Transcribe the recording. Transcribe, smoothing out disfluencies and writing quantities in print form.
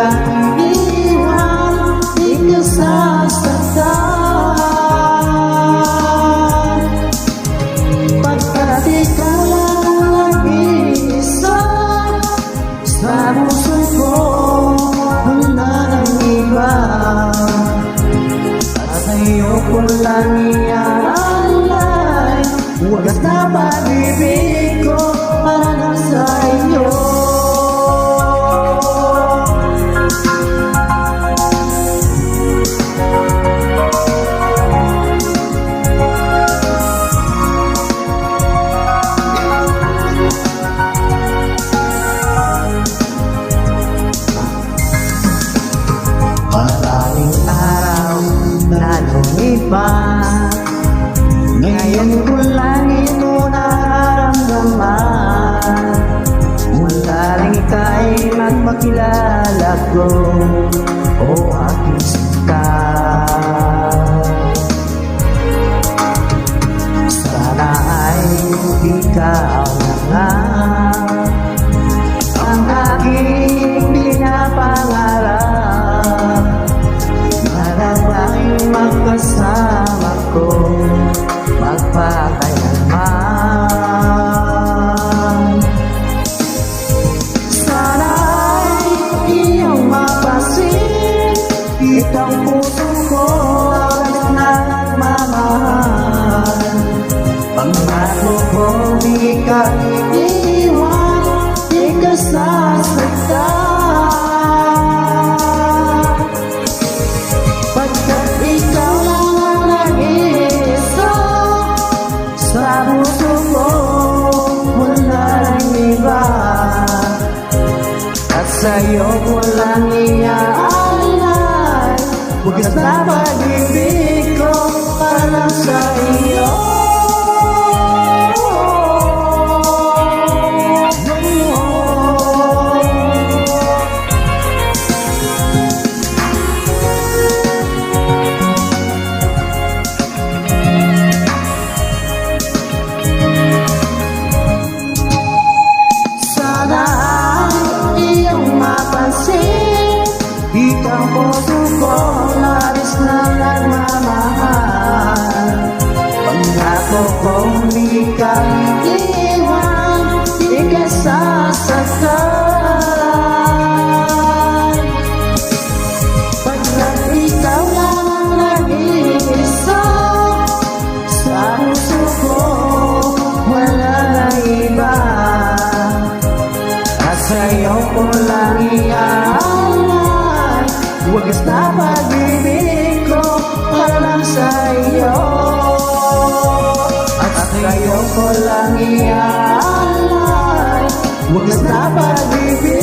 ka iiwan, di ka sasaktan. Pagkat ikaw lang nag-iisa sa puso ko, wala nang iba. At sa'yo ko lang iaalay, wagas na pag-ibig ko para lang sa iyo. Maraming araw na lumipas, ngayon ko lang ito nararamdaman. Mula lang ika'y magpakilala ko, o aking sinta. Sana ay ikaw na nga ang aking pinapangarap, para ba'y magkasama ko magpakailanman. Sana ay iyong mapasin, itong puso ko ang nagmamahal. Pangako ko di ka iiwan, di ka sasaktan. Pagkat ikaw lang ang nag-iisa sa puso ko, wala nang iba. At sa'yo ko lang iaalay, wagas na pag-ibig ko para lang sa iyo. Ikang puso ko, labis na nagmamahal. Pangako kong di ka iiwan, di ka sasaktan. Pagkat ikaw lang ang nag-iisa sa puso ko, wala na iba. At sa'yo ko lang iaalay, wagas na pag-ibig ko para lang sa iyo. At sa'yo ko lang iaalay, wagas na pag-ibig